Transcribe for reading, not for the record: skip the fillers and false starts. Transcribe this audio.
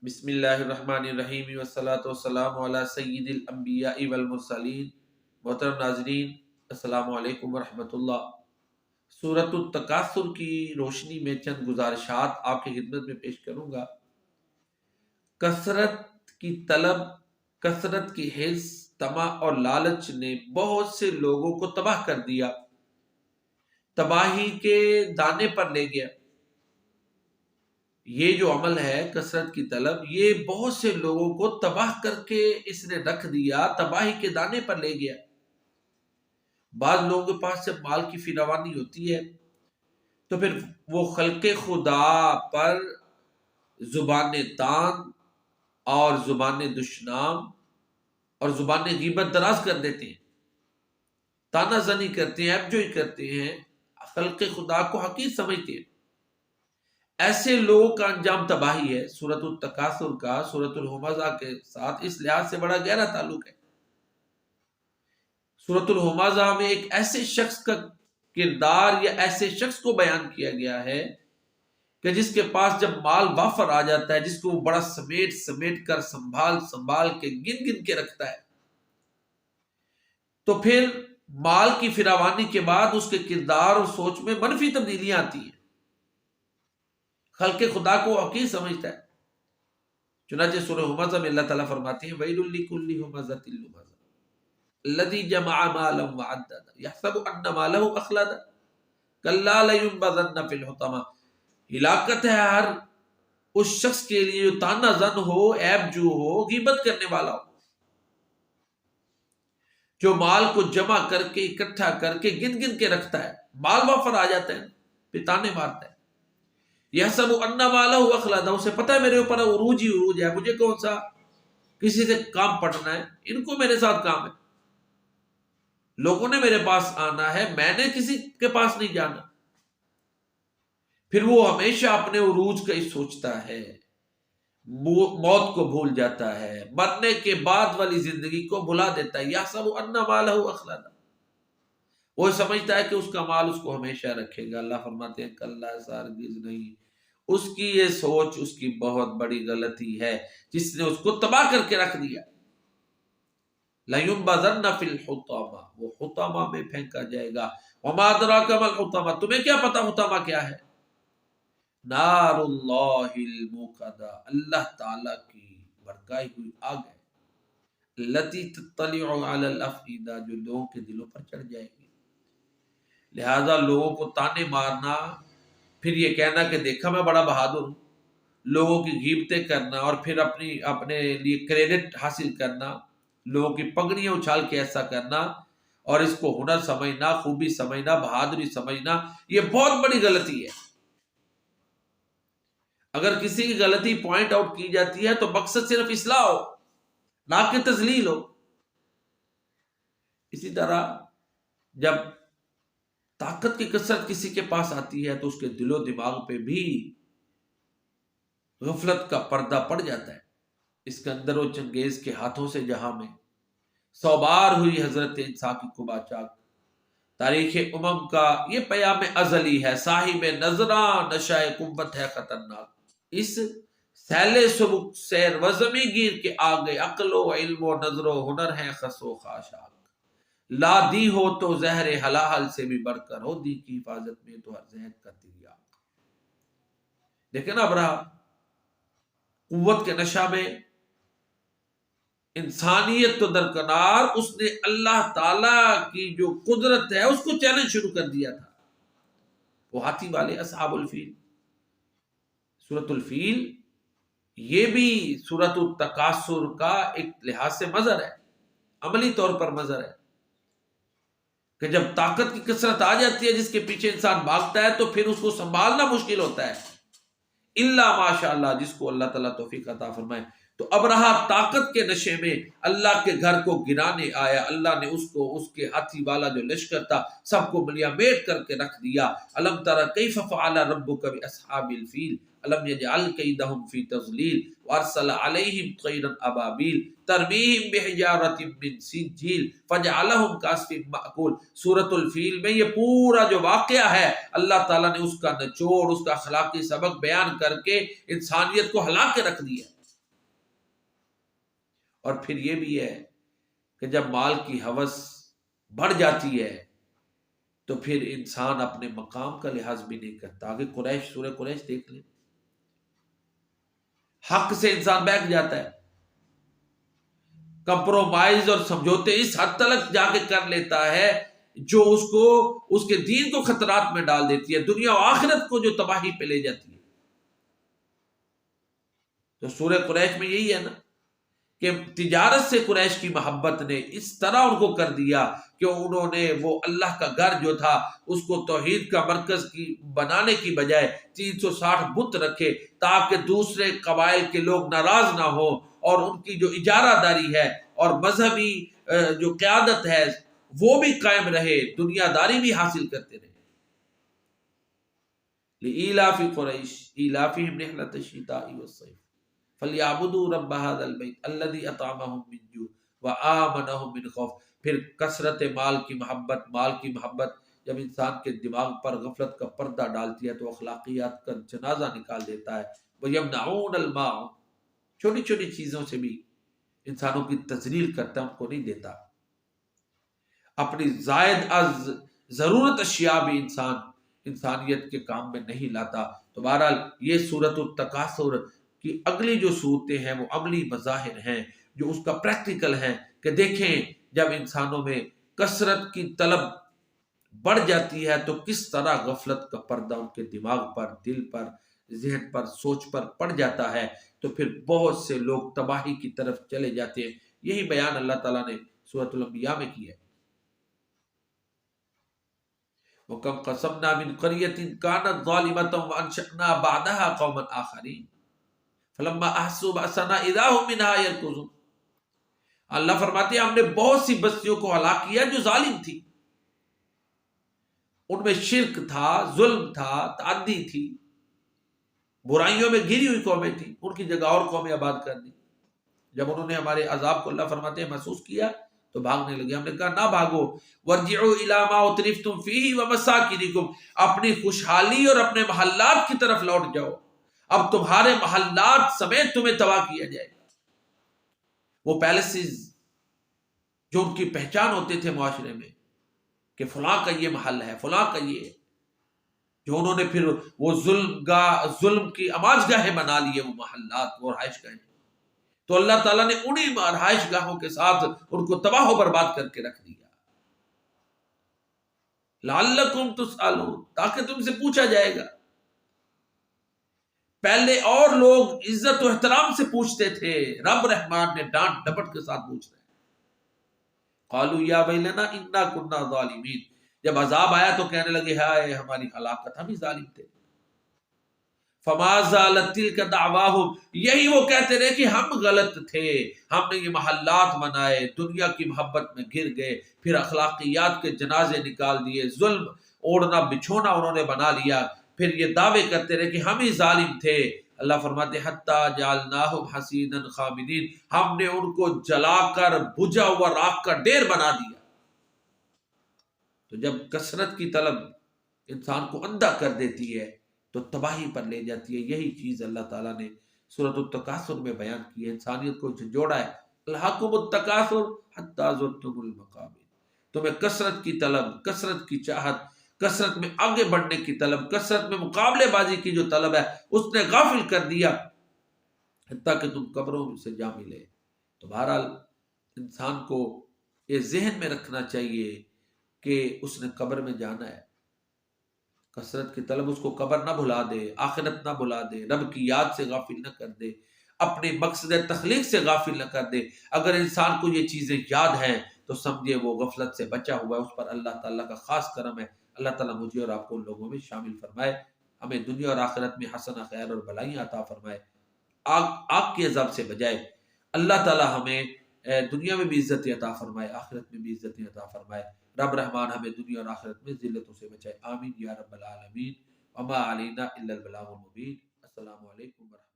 بسم اللہ الرحمن الرحیم والصلاة والسلام علی سید الانبیاء والمرسلین۔ محترم ناظرین، السلام علیکم ورحمۃ اللہ۔ سورۃ التکاثر کی روشنی میں چند گزارشات آپ کی خدمت میں پیش کروں گا۔ کثرت کی طلب، کثرت کی حرص، طمع اور لالچ نے بہت سے لوگوں کو تباہ کر دیا، تباہی کے دانے پر لے گیا۔ یہ جو عمل ہے کثرت کی طلب، یہ بہت سے لوگوں کو تباہ کر کے اس نے رکھ دیا، تباہی کے دانے پر لے گیا۔ بعض لوگوں کے پاس جب مال کی فراوانی ہوتی ہے تو پھر وہ خلق خدا پر زبان طعن اور زبان دشنام اور زبان غیبت دراز کر دیتے ہیں، تانا زنی کرتے ہیں، عیب جوئی کرتے ہیں، خلق خدا کو حقیر سمجھتے ہیں۔ ایسے لوگوں کا انجام تباہی ہے۔ سورۃ التکاثر کا سورۃ الہمزہ کے ساتھ اس لحاظ سے بڑا گہرا تعلق ہے۔ سورۃ الہمزہ میں ایک ایسے شخص کا کردار یا ایسے شخص کو بیان کیا گیا ہے کہ جس کے پاس جب مال وافر آ جاتا ہے، جس کو وہ بڑا سمیٹ سمیٹ کر سنبھال کے گن گن کے رکھتا ہے، تو پھر مال کی فراوانی کے بعد اس کے کردار اور سوچ میں منفی تبدیلیاں آتی ہیں، خلق خدا کو حقیر سمجھتا ہے۔ چنانچہ سورہ ہمزہ میں اللہ تعالیٰ فرماتے ہیں وَيْلٌ لِكُلِّ هُمَزَةٍ لُمَزَةٍ الَّذِي جَمَعَ مَالًا وَعَدَّدَ يَحْسَبُ أَنَّ مَالَهُ أَخْلَدَ كَلَّا لَيُنبَذَنَّ فِي الْحُطَمَةِ۔ ہلاکت ہے ہر اس شخص کے لیے جو تانا زن ہو، عیب جو ہو، غیبت کرنے والا ہو، جو مال کو جمع کر کے اکٹھا کر کے گن گن کے رکھتا ہے، مال وافر آ جاتا ہے پھر تانے مارتا ہے۔ یحسب ان مالہ اخلد، اسے پتہ ہے میرے اوپر عروج ہی عروج ہے، مجھے کون سا کسی سے کام پڑنا ہے، ان کو میرے ساتھ کام ہے، لوگوں نے میرے پاس آنا ہے، میں نے کسی کے پاس نہیں جانا۔ پھر وہ ہمیشہ اپنے عروج کا ہی سوچتا ہے، موت کو بھول جاتا ہے، مرنے کے بعد والی زندگی کو بھلا دیتا ہے۔ یحسب ان مالہ اخلد، وہ سمجھتا ہے کہ اس کا مال اس کو ہمیشہ رکھے گا۔ اللہ فرماتے ہیں کلا، ہرگز نہیں، اس کی یہ سوچ اس کی بہت بڑی غلطی ہے جس نے اس کو تباہ کر کے رکھ دیا۔ لَيُنبَذَنَّ فِي الْحُطَمَةِ، وہ حطمہ میں پھینکا جائے گا۔ وَمَا أَدْرَاكَ مَا الْحُطَمَةُ، تمہیں کیا پتا حطمہ کیا ہے؟ نار اللہ الموقدہ، اللہ تعالیٰ کی بھڑکائی ہوئی آگ ہے، التي تطلع على الافئدہ، جو لوگوں کے دلوں پر چڑھ جائے گی۔ لہذا لوگوں کو تانے مارنا، پھر یہ کہنا کہ دیکھا میں بڑا بہادر ہوں، لوگوں کی غیبتیں کرنا اور پھر اپنے لیے کریڈٹ حاصل کرنا، لوگوں کی پگڑیاں اچھال کے ایسا کرنا اور اس کو ہنر سمجھنا، خوبی سمجھنا، بہادری سمجھنا، یہ بہت بڑی غلطی ہے۔ اگر کسی کی غلطی پوائنٹ آؤٹ کی جاتی ہے تو مقصد صرف اصلاح ہو، نہ کہ تذلیل ہو۔ اسی طرح جب طاقت کی کثرت کسی کے پاس آتی ہے تو اس کے دل و دماغ پہ بھی غفلت کا پردہ پڑ جاتا ہے۔ اسکندر و چنگیز کے ہاتھوں سے جہاں میں 100 بار ہوئی حضرت عیسیٰ کی قبا چاک، تاریخ امم کا یہ پیام ازلی ہے، صاحب نظراں نشہ قوت ہے خطرناک، اس سیل سبک سیر و زمیں گیر کے آگے عقل و علم و نظر و ہنر ہے خس و خاشاک، لا دی ہو تو زہر حلاحل سے بھی بڑھ کر ہو، دی کی حفاظت میں تو ہر زہر کا تریاق۔ لیکن اب رہا قوت کے نشہ میں انسانیت تو درکنار، اس نے اللہ تعالیٰ کی جو قدرت ہے اس کو چیلنج شروع کر دیا تھا۔ وہ ہاتھی والے اصحاب الفیل، سورۃ الفیل یہ بھی سورۃ التکاثر کا ایک لحاظ سے مظہر ہے، عملی طور پر مظہر ہے کہ جب طاقت کی کثرت آ جاتی ہے جس کے پیچھے انسان بھاگتا ہے تو پھر اس کو سنبھالنا مشکل ہوتا ہے، الا ماشاء اللہ، جس کو اللہ تعالیٰ توفیق عطا فرمائے۔ تو اب رہا طاقت کے نشے میں اللہ کے گھر کو گرانے آیا، اللہ نے اس کو اس کے ہاتھی والا جو لشکر تھا سب کو ملیا میٹ کر کے رکھ دیا۔ الم تر کیف فعل ربک باصحاب الفیل الم یجعل کیدہم فی تضلیل وارسل علیہم طیرا ابابیل ترمیہم بحجارۃ من سجیل فجعلہم کعصف مأکول۔ سورۃ الفیل میں یہ پورا جو واقعہ ہے اللہ تعالیٰ نے اس کا نچوڑ، اس کا اخلاقی سبق بیان کر کے انسانیت کو ہلا کے رکھ دیا۔ اور پھر یہ بھی ہے کہ جب مال کی ہوس بڑھ جاتی ہے تو پھر انسان اپنے مقام کا لحاظ بھی نہیں کرتا. آگے قریش، سورہ قریش دیکھ لیں، حق سے انسان بیٹھ جاتا ہے، کمپرومائز اور سمجھوتے اس حد تک جا کے کر لیتا ہے جو اس کے دین کو خطرات میں ڈال دیتی ہے، دنیا و آخرت کو جو تباہی پہ لے جاتی ہے. تو سورہ قریش میں یہی ہے نا کہ تجارت سے قریش کی محبت نے اس طرح ان کو کر دیا کہ انہوں نے وہ اللہ کا گھر جو تھا اس کو توحید کا مرکز کی بنانے کی بجائے 360 بت رکھے تاکہ دوسرے قبائل کے لوگ ناراض نہ ہوں، اور ان کی جو اجارہ داری ہے اور مذہبی جو قیادت ہے وہ بھی قائم رہے، دنیا داری بھی حاصل کرتے رہے. لإيلاف قریش إيلافهم رحلة الشتاء والصيف فَلْيَعْبُدُوا رَبَّ هَذَا الْبَيْتِ الَّذِي أَطْعَمَهُم مِّن جُوعٍ وَآمَنَهُم مِّن خَوْفٍ. پھر کثرت مال کی محبت جب انسان کے دماغ پر غفلت کا پردہ ڈالتی ہے تو اخلاقیات کا جنازہ نکال دیتا ہے. وَيَمْنَعُونَ الْمَاعُ، چھوٹی چھوٹی چیزوں سے بھی انسانوں کی تذلیل کرتا ہے، ان کو نہیں دیتا. اپنی زائد از ضرورت اشیاء بھی انسانیت کے کام میں نہیں لاتا. تو بہرحال یہ سورۃ التکاثر کی اگلی جو صورتیں ہیں وہ عملی مظاہر ہیں جو اس کا پریکٹیکل ہیں کہ دیکھیں جب انسانوں میں کثرت کی طلب بڑھ جاتی ہے تو کس طرح غفلت کا پردہ ان کے دماغ پر، دل پر، ذہن پر، سوچ پر پڑ جاتا ہے تو پھر بہت سے لوگ تباہی کی طرف چلے جاتے ہیں. یہی بیان اللہ تعالیٰ نے سورۃ الانبیاء میں کیا ہے. وَكَمْ قَصَمْنَا مِنْ قَرْيَةٍ كَانَتْ ظَالِمَةً وَأَنشَأْنَا بَعْدَهَا قَوْمًا آخَرِينَ فَلَمَّا أَحَسُّوا بَأْسَنَا إِذَا هُمْ مِنْهَا يَرْكُضُونَ. اللہ فرماتے ہیں ہم نے بہت سی بستیوں کو ہلاک کیا جو ظالم تھی، ان میں شرک تھا، ظلم تھا، تعدی تھی، برائیوں میں گری ہوئی قومیں تھیں، ان کی جگہ اور قومیں آباد کر دی. جب انہوں نے ہمارے عذاب کو اللہ فرماتے ہیں محسوس کیا تو بھاگنے لگے. ہم نے کہا نہ بھاگو، وَارْجِعُوا إِلَىٰ مَا أُتْرِفْتُمْ فِيهِ وَمَسَاكِنِكُمْ، اپنی خوشحالی اور اپنے محلات کی طرف لوٹ جاؤ، اب تمہارے محلات سمیت تمہیں تباہ کیا جائے گا. وہ پیلسز جو ان کی پہچان ہوتے تھے معاشرے میں کہ فلاں کا یہ محل ہے، فلاں کا یہ ہے، جو انہوں نے پھر وہ ظلم کی آماج گاہیں بنا لیے، وہ محلات، وہ رہائش گاہیں. تو اللہ تعالیٰ نے انہی رہائش گاہوں کے ساتھ ان کو تباہ و برباد کر کے رکھ دیا. لعلکم تسألون، تاکہ تم سے پوچھا جائے گا. پہلے اور لوگ عزت و احترام سے پوچھتے تھے، رب رحمان نے ڈانٹ ڈپٹ کے ساتھ پوچھ رہے ہیں. قالوا یا ویلنا انا کنا ظالمین، جب عذاب آیا تو کہنے لگے ہائے ہماری ہلاکت، ہم ہی ظالم تھے. فما زالت تلک دعواہم، یہی وہ کہتے رہے کہ ہم غلط تھے، ہم نے یہ محلات بنائے، دنیا کی محبت میں گر گئے، پھر اخلاقیات کے جنازے نکال دیے، ظلم اوڑھنا بچھونا انہوں نے بنا لیا، پھر یہ دعوے کرتے رہے کہ ہم ہی ظالم تھے. اللہ فرماتے حتی جعلناہم حصیدا خامدین، ہم نے ان کو جلا کر بجھا ہوا راکھ کا ڈھیر بنا دیا. تو جب کثرت کی طلب انسان کو اندھا کر دیتی ہے تو تباہی پر لے جاتی ہے. یہی چیز اللہ تعالیٰ نے سورۃ التکاثر میں بیان کی ہے، انسانیت کو جوڑا ہے. الہاکم التکاثر حتی زرتم المقابر، تمہیں کثرت کی طلب، کثرت کی چاہت، کثرت میں آگے بڑھنے کی طلب، کثرت میں مقابلے بازی کی جو طلب ہے اس نے غافل کر دیا حتیٰ کہ تم قبروں سے جا ملے. تو بہرحال انسان کو یہ ذہن میں رکھنا چاہیے کہ اس نے قبر میں جانا ہے. کثرت کی طلب اس کو قبر نہ بھلا دے، آخرت نہ بھلا دے، رب کی یاد سے غافل نہ کر دے، اپنے مقصد تخلیق سے غافل نہ کر دے. اگر انسان کو یہ چیزیں یاد ہیں تو سمجھے وہ غفلت سے بچا ہوا ہے، اس پر اللہ تعالیٰ کا خاص کرم ہے. اللہ تعالیٰ مجھے اور آپ کو ان لوگوں میں شامل فرمائے، ہمیں دنیا اور آخرت میں حسنہ، خیر اور بھلائیاں عطا فرمائے، آگ کے عذاب سے بجائے. اللہ تعالیٰ ہمیں دنیا میں بھی عزت عطا فرمائے، آخرت میں بھی عزت عطا فرمائے. رب رحمان ہمیں دنیا اور آخرت میں ذلتوں سے بچائے. آمین یا رب العالمین. وما علینا الا البلاغ المبین. السلام علیکم ورحمۃ اللہ.